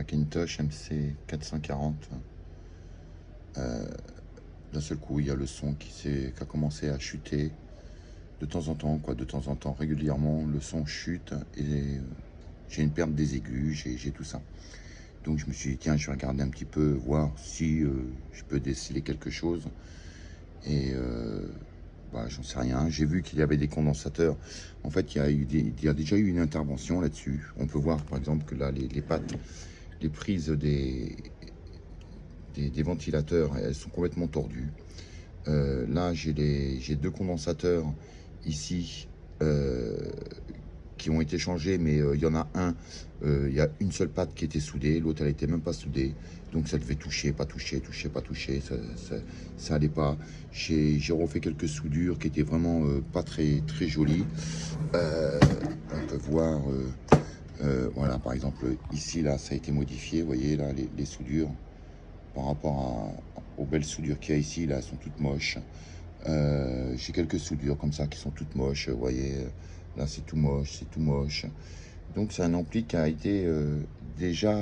Macintosh MC 440. D'un seul coup, il y a le son qui a commencé à chuter de temps en temps, de temps en temps, régulièrement, le son chute et j'ai une perte des aigus, j'ai tout ça. Donc je me suis dit, tiens, je vais regarder un petit peu, voir si je peux déceler quelque chose. Et j'en sais rien. J'ai vu qu'il y avait des condensateurs. En fait, il y a déjà eu une intervention là-dessus. On peut voir, par exemple, que là, les pattes, les prises des ventilateurs, elles sont complètement tordues. Là, j'ai deux condensateurs ici qui ont été changés, mais il y en a un, il y a une seule patte qui était soudée, l'autre elle était même pas soudée, donc ça devait toucher, pas toucher, toucher, pas toucher, ça allait pas. J'ai refait quelques soudures qui étaient vraiment pas très jolies. On peut voir, voilà, par exemple ici là, ça a été modifié, vous voyez là les soudures par rapport aux belles soudures qu'il y a ici, là, elles sont toutes moches. J'ai quelques soudures comme ça qui sont toutes moches, vous voyez, là c'est tout moche, c'est tout moche. Donc c'est un ampli qui a été déjà,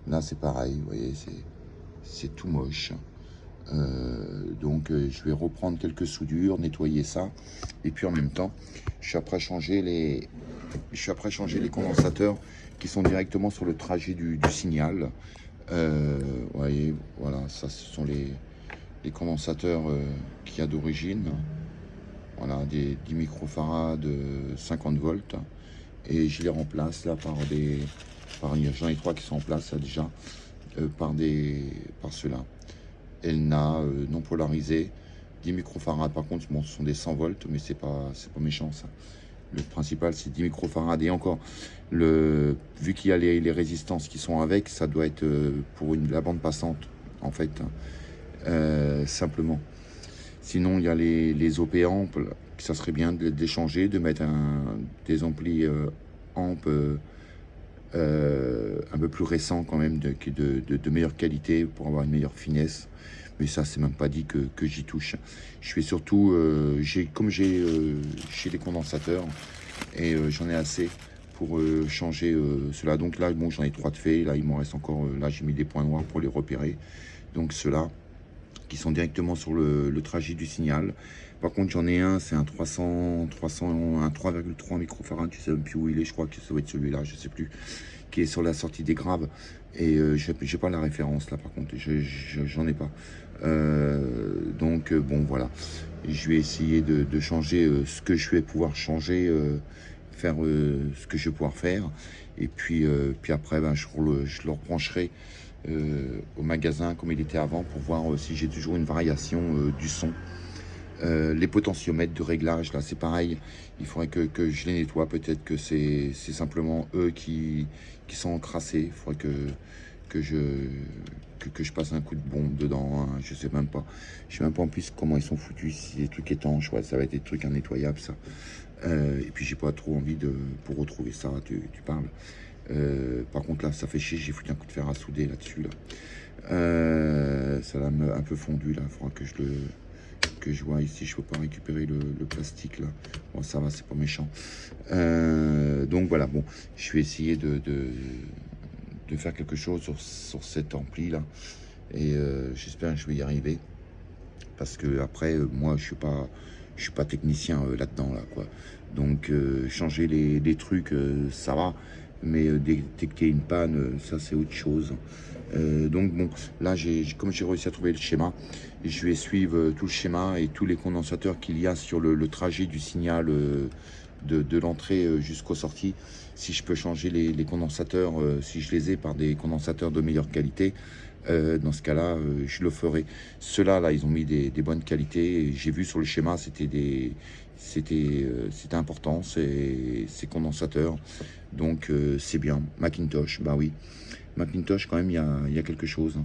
là c'est pareil, vous voyez, c'est tout moche. Je vais reprendre quelques soudures, nettoyer ça, et puis en même temps, je suis après changer les condensateurs qui sont directement sur le trajet du signal. Vous voyez, voilà, ça ce sont les condensateurs qu'il y a d'origine. Voilà, des 10 microfarads de 50 volts. Et je les remplace là j'en ai trois qui sont en place là, déjà, par ceux-là. Elna non polarisé, 10 microfarads. Par contre, bon, ce sont des 100 volts, mais c'est pas méchant ça. Le principal, c'est 10 microfarads. Et encore, vu qu'il y a les résistances qui sont avec, ça doit être pour la bande passante, en fait, simplement. Sinon, il y a les OP-amps, ça serait bien de les changer, de mettre des amplis amp un peu plus récents quand même, de meilleure qualité pour avoir une meilleure finesse. Mais ça, c'est même pas dit que j'y touche. Je fais surtout, comme j'ai les condensateurs et j'en ai assez pour changer cela. Donc là, bon, j'en ai 3 de fait. Là, il m'en reste encore. Là, j'ai mis des points noirs pour les repérer. Donc ceux-là qui sont directement sur le trajet du signal. Par contre, j'en ai un, c'est un 3,3 microfarad, tu sais même plus où il est, je crois que ça doit être celui-là, je sais plus, qui est sur la sortie des graves. Et j'ai pas la référence là, par contre, j'en ai pas. Bon, voilà. Je vais essayer de changer ce que je vais pouvoir changer, faire ce que je vais pouvoir faire. Et puis après, je le rebrancherai au magasin comme il était avant pour voir si j'ai toujours une variation du son. Les potentiomètres de réglage, là c'est pareil, il faudrait que je les nettoie. Peut-être que c'est simplement eux qui sont encrassés. Il faudrait que je passe un coup de bombe dedans, hein. Je sais même pas en plus comment ils sont foutus, si des trucs étanches, ouais, ça va être des trucs nettoyables ça. Et puis j'ai pas trop envie pour retrouver ça, tu parles. Par contre là ça fait chier, j'ai foutu un coup de fer à souder là-dessus là. Ça l'a un peu fondu là, il faudra que je vois ici, je peux pas récupérer le plastique là. Bon ça va, c'est pas méchant. Donc voilà, bon, je vais essayer de faire quelque chose sur cet ampli là. Et j'espère que je vais y arriver. Parce que après, moi je suis pas technicien là-dedans là, quoi. Donc changer les trucs, ça va. Mais détecter une panne, ça c'est autre chose. Donc bon, là comme j'ai réussi à trouver le schéma, je vais suivre tout le schéma et tous les condensateurs qu'il y a sur le trajet du signal de l'entrée jusqu'aux sorties. Si je peux changer les condensateurs, si je les ai par des condensateurs de meilleure qualité, dans ce cas-là, je le ferai. Ceux-là, là, ils ont mis des bonnes qualités. J'ai vu sur le schéma, c'était important, ces condensateurs. Donc c'est bien. Macintosh, bah oui. Macintosh, quand même, il y a quelque chose, hein.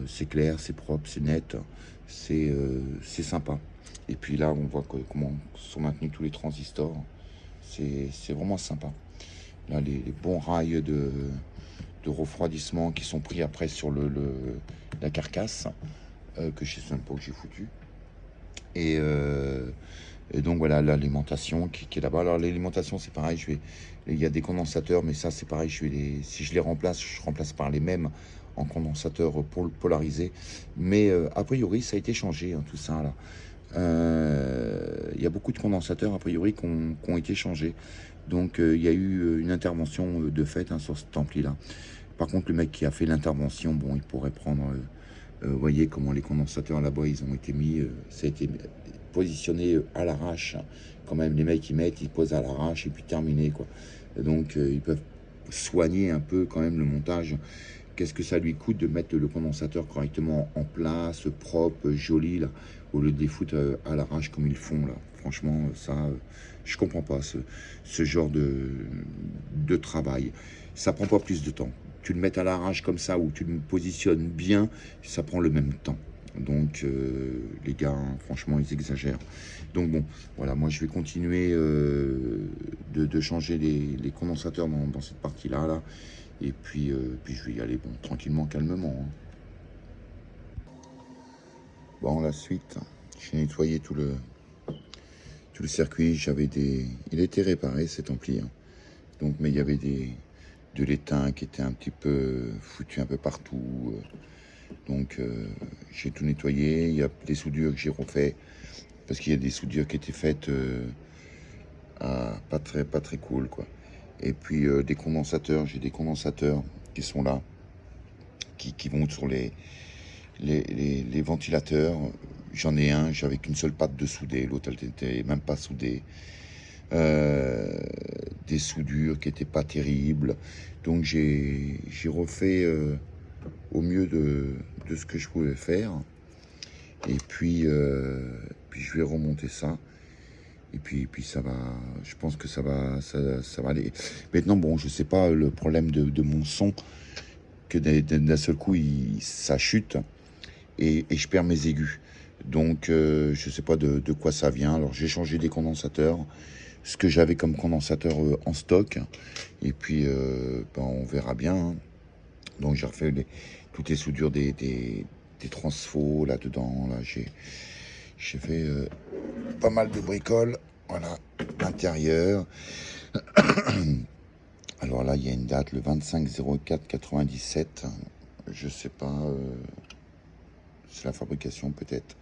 C'est clair, c'est propre, c'est net, c'est sympa. Et puis là, on voit comment sont maintenus tous les transistors. C'est vraiment sympa. Là, les bons rails de refroidissement qui sont pris après sur la carcasse, que je sais même pas où j'ai foutu. Et Et donc voilà l'alimentation qui est là-bas. Alors l'alimentation c'est pareil, il y a des condensateurs, mais ça c'est pareil, si je les remplace, je remplace par les mêmes en condensateur polarisé. Mais a priori ça a été changé, hein, tout ça là. Il y a beaucoup de condensateurs a priori qui ont été changés. Donc il y a eu une intervention de fait, hein, sur cet ampli là. Par contre le mec qui a fait l'intervention, bon, il pourrait prendre, vous voyez comment les condensateurs là-bas ils ont été mis, ça a été positionné à l'arrache. Quand même les mecs ils mettent, ils posent à l'arrache et puis terminé quoi. Et donc ils peuvent soigner un peu quand même le montage. Qu'est-ce que ça lui coûte de mettre le condensateur correctement en place, propre, joli là, au lieu de les foutre à l'arrache comme ils font là. Franchement ça, je comprends pas ce genre de travail. Ça prend pas plus de temps. Tu le mets à l'arrache comme ça ou tu le positionnes bien, ça prend le même temps. Donc les gars, hein, franchement ils exagèrent. Donc bon, voilà, moi je vais continuer de changer les condensateurs dans cette partie là. Et puis je vais y aller, bon, tranquillement, calmement, hein. Bon, la suite, j'ai nettoyé tout le circuit. Il était réparé cet ampli, hein. Donc, mais il y avait de l'étain qui était un petit peu foutu un peu partout. Donc j'ai tout nettoyé. Il y a des soudures que j'ai refait parce qu'il y a des soudures qui étaient faites pas très cool quoi. Et puis des condensateurs, j'ai des condensateurs qui sont là, qui vont sur les ventilateurs. J'en ai un, j'avais qu'une seule patte de soudé, l'autre elle n'était même pas soudée. Des soudures qui n'étaient pas terribles. Donc j'ai refait au mieux de ce que je pouvais faire. Et puis je vais remonter ça. Et puis ça va, je pense que ça va aller. Maintenant, bon, je sais pas le problème de mon son, que d'un seul coup, ça chute et je perds mes aigus. Donc, je sais pas de quoi ça vient. Alors, j'ai changé des condensateurs, ce que j'avais comme condensateur en stock. Et puis, ben, on verra bien, hein. Donc, j'ai refait toutes les soudures des transfos là-dedans. Là, j'ai fait pas mal de bricoles. Voilà, l'intérieur. Alors là, il y a une date, le 25/04/97. Je sais pas, c'est la fabrication peut-être.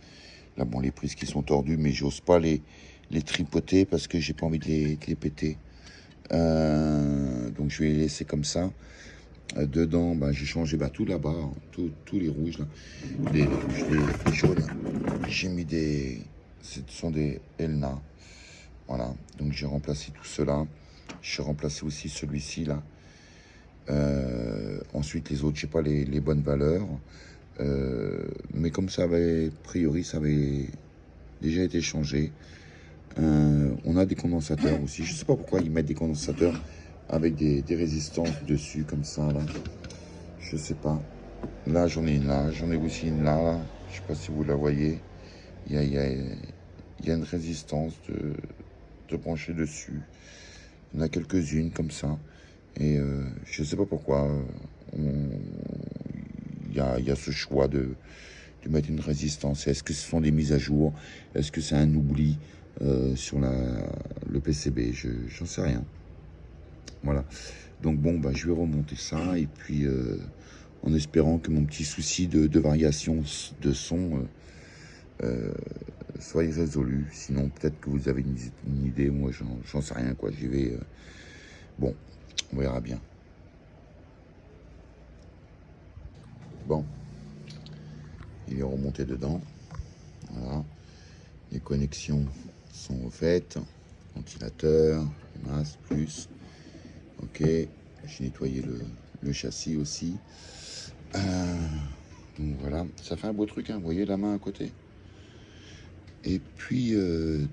Là, bon, les prises qui sont tordues, mais j'ose pas les tripoter parce que j'ai pas envie de les péter. Donc je vais les laisser comme ça. Dedans, bah, j'ai changé tout là-bas, hein, tous les rouges, là. Les rouges, les jaunes. J'ai mis ce sont des Elna. Voilà, donc j'ai remplacé tout cela. J'ai remplacé aussi celui-ci là. Ensuite les autres, je sais pas les bonnes valeurs. Mais comme ça avait, a priori, ça avait déjà été changé. On a des condensateurs aussi. Je sais pas pourquoi ils mettent des condensateurs avec des résistances dessus comme ça là. Je sais pas. Là j'en ai une là, j'en ai aussi une là. Je sais pas si vous la voyez. Il y a une résistance de brancher dessus. Il y en a quelques-unes comme ça. Et je sais pas pourquoi il y a ce choix de mettre une résistance. Est-ce que ce sont des mises à jour? Est-ce que c'est un oubli sur le PCB? J'en sais rien. Voilà. Donc bon, bah, je vais remonter ça. Et puis en espérant que mon petit souci de variation de son soit résolu. Sinon, peut-être que vous avez une idée. Moi, j'en sais rien, quoi. J'y vais. Bon, on verra bien. Bon, il est remonté dedans. Voilà. Les connexions sont refaites. Ventilateur, masse, plus. Ok. J'ai nettoyé le châssis aussi. Donc voilà. Ça fait un beau truc, hein. Vous voyez la main à côté. Et puis,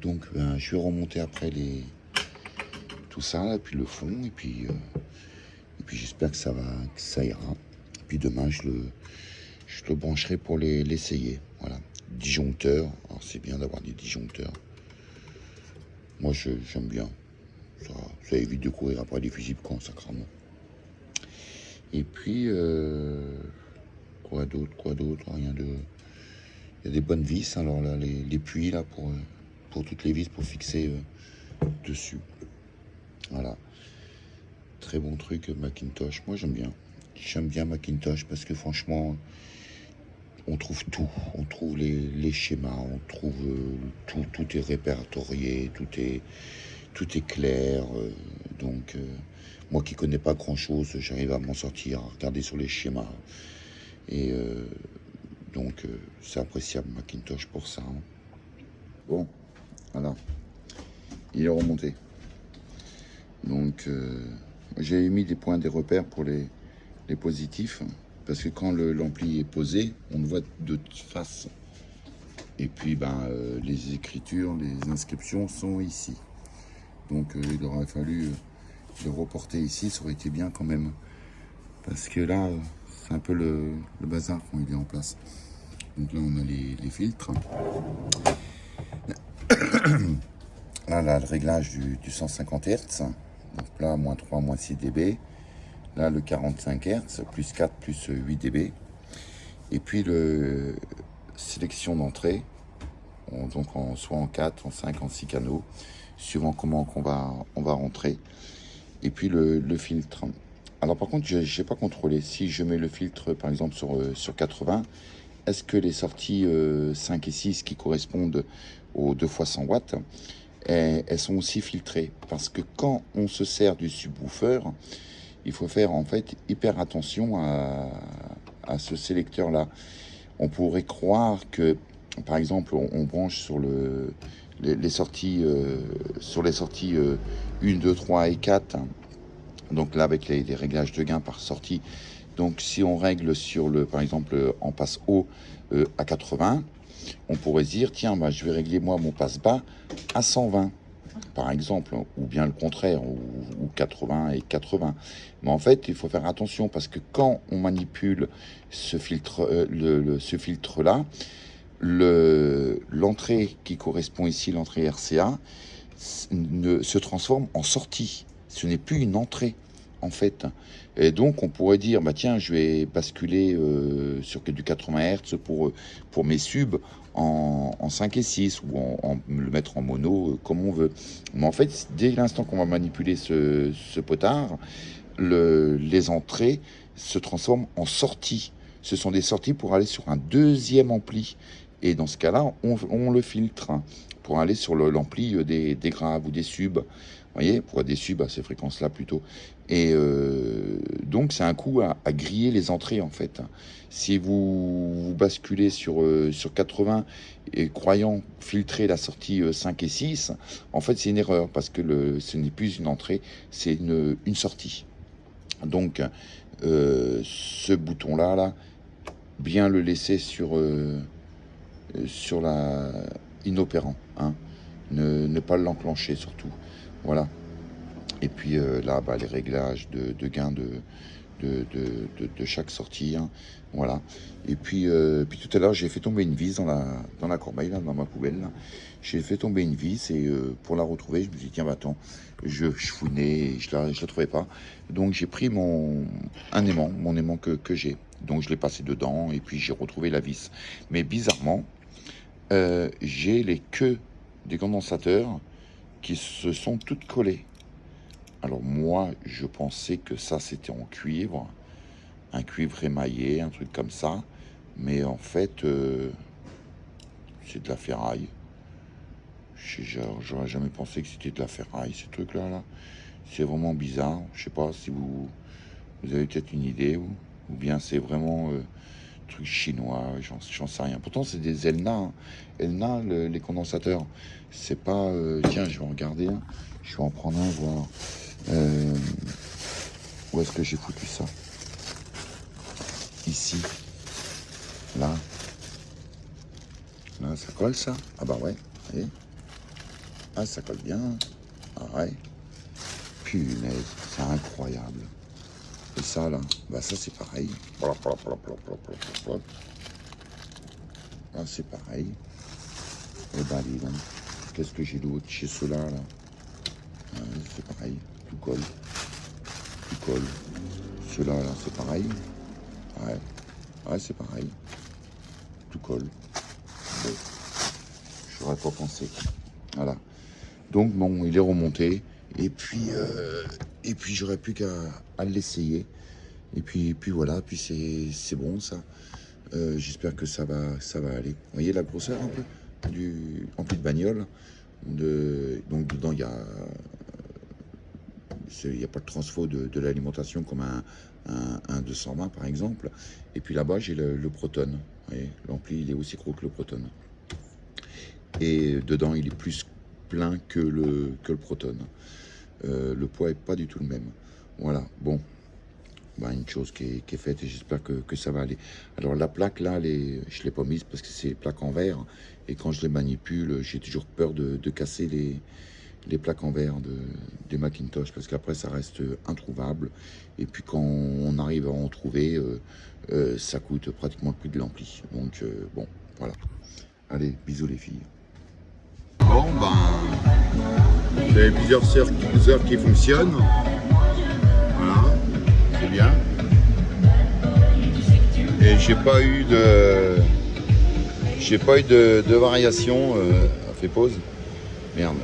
donc, ben, je vais remonter après tout ça, là, puis le fond. Et puis j'espère que ça ira. Et puis demain, je le brancherai pour l'essayer. Voilà. Disjoncteur. Alors, c'est bien d'avoir des disjoncteurs. Moi, j'aime bien. Ça évite de courir après des fusibles sacrément. Et puis, quoi d'autre? Rien de... Il y a des bonnes vis. Alors là, les puits, là, pour pour toutes les vis pour fixer dessus. Voilà. Très bon truc Macintosh. Moi j'aime bien. J'aime bien Macintosh parce que franchement, on trouve tout. On trouve les schémas, on trouve tout. Tout est répertorié, tout est clair. Donc, moi qui connais pas grand chose, j'arrive à m'en sortir, à regarder sur les schémas. Et donc, c'est appréciable Macintosh pour ça. Hein. Bon, voilà. Il est remonté. Donc, j'ai mis des points, des repères pour les positifs. Parce que quand l'ampli est posé, on le voit de face. Et puis, les écritures, les inscriptions sont ici. Donc, il aurait fallu le reporter ici. Ça aurait été bien quand même. Parce que là, c'est un peu le bazar quand il est en place. Donc là, on a les filtres. Là, le réglage du 150 Hz. Donc là, moins 3, moins 6 dB. Là, le 45 Hz, plus 4, plus 8 dB. Et puis, le sélection d'entrée. Donc, soit en 4, en 5, en 6 canaux. Suivant comment on va rentrer. Et puis, le filtre. Alors, par contre, je n'ai pas contrôlé. Si je mets le filtre, par exemple, sur 80, est-ce que les sorties 5 et 6 qui correspondent aux 2 fois 100 watts, elles sont aussi filtrées? Parce que quand on se sert du subwoofer, il faut faire en fait hyper attention à ce sélecteur-là. On pourrait croire que, par exemple, on branche sur les sorties, sur les sorties 1, 2, 3 et 4. Donc là, avec les réglages de gain par sortie. Donc si on règle sur par exemple, en passe haut à 80, on pourrait se dire, tiens, je vais régler moi mon passe bas à 120. Par exemple, ou bien le contraire, ou 80 et 80. Mais en fait, il faut faire attention parce que quand on manipule ce filtre-là, l'entrée qui correspond ici, l'entrée RCA, se transforme en sortie. Ce n'est plus une entrée, en fait. Et donc, on pourrait dire, tiens, je vais basculer sur du 80 Hz pour mes subs en 5 et 6 ou le mettre en mono comme on veut. Mais en fait, dès l'instant qu'on va manipuler ce potard, les entrées se transforment en sorties. Ce sont des sorties pour aller sur un deuxième ampli. Et dans ce cas-là, on le filtre pour aller sur l'ampli des graves ou des subs. Vous voyez, pour des subs à ces fréquences-là plutôt. Et donc, c'est un coup à griller les entrées, en fait. Si vous basculez sur 80 et croyant filtrer la sortie 5 et 6, en fait, c'est une erreur parce que ce n'est plus une entrée, c'est une sortie. Donc, ce bouton-là, bien le laisser sur la inopérant. Hein. Ne pas l'enclencher, surtout. Voilà. Et puis là, les réglages de gain de chaque sortie. Hein. Voilà. Et puis tout à l'heure, j'ai fait tomber une vis dans la corbeille, là, dans ma poubelle. J'ai fait tomber une vis et pour la retrouver, je me suis dit, tiens, attends, je fouinais et je la trouvais pas. Donc j'ai pris mon aimant que j'ai. Donc je l'ai passé dedans et puis j'ai retrouvé la vis. Mais bizarrement, j'ai les queues des condensateurs qui se sont toutes collées. Alors moi, je pensais que ça, c'était en cuivre, un cuivre émaillé, un truc comme ça. Mais en fait, c'est de la ferraille. J'aurais jamais pensé que c'était de la ferraille, ces trucs-là. Là. C'est vraiment bizarre. Je sais pas si vous avez peut-être une idée, ou bien c'est vraiment truc chinois, j'en sais rien. Pourtant, c'est des Elna. Hein. Elna, les condensateurs. C'est pas... tiens, je vais regarder. Hein. Je vais en prendre un, voir. Où est-ce que j'ai foutu ça? Ici. Là. Là, ça colle, ça? Ah bah ouais. Vous voyez? Ah, ça colle bien. Ah ouais. Punaise, c'est incroyable. Et ça, là, ça, c'est pareil. Là, c'est pareil. Et dis donc. Qu'est-ce que j'ai d'autre chez ceux-là, là? C'est pareil. Tout colle. Tout colle. Ceux-là, là, c'est pareil. Ouais. Ouais, c'est pareil. Tout colle. Bon. J'aurais pas pensé. Voilà. Donc bon, il est remonté. Et puis j'aurais plus qu'à l'essayer. Et puis voilà, puis c'est bon ça. J'espère que ça va aller. Vous voyez la grosseur un peu du ampli de bagnole. Donc dedans il y a pas de transfo de l'alimentation comme un 220 par exemple. Et puis là-bas j'ai le Proton. Vous voyez, l'ampli il est aussi gros que le Proton. Et dedans il est plus plein que le Proton. Le poids est pas du tout le même. Voilà, bon. Bah, une chose qui est faite et j'espère que ça va aller. Alors la plaque là, je ne l'ai pas mise parce que c'est plaque en verre. Et quand je les manipule, j'ai toujours peur de casser les plaques en verre des Macintosh parce qu'après ça reste introuvable. Et puis quand on arrive à en trouver, ça coûte pratiquement le prix de l'ampli. Donc bon, voilà. Allez, bisous les filles. Bon ben, j'ai plusieurs heures qui fonctionnent. Voilà, c'est bien. Et j'ai pas eu de variation. Fait pause. Merde.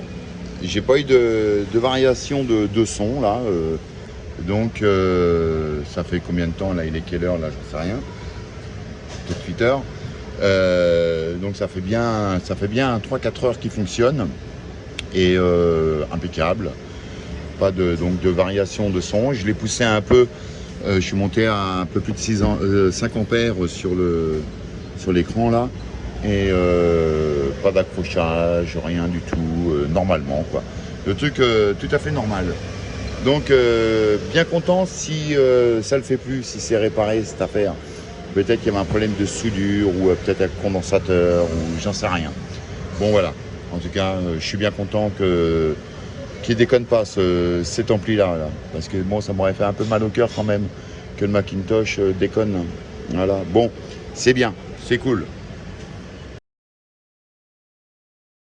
J'ai pas eu de variation de son là. Donc ça fait combien de temps là? Il est quelle heure là? Je sais rien. Peut-être 8 heures. Donc ça fait bien 3-4 heures qui fonctionne et impeccable, pas de variation de son. Je l'ai poussé un peu, je suis monté à un peu plus de 5 ampères sur l'écran là et pas d'accrochage, rien du tout, normalement quoi. Le truc tout à fait normal. Donc bien content si ça le fait plus, si c'est réparé cette affaire. Peut-être qu'il y avait un problème de soudure ou peut-être un condensateur ou j'en sais rien. Bon voilà, en tout cas je suis bien content qu'il déconne pas cet ampli là, parce que bon ça m'aurait fait un peu mal au cœur quand même que le Macintosh déconne. Voilà, bon c'est bien, c'est cool.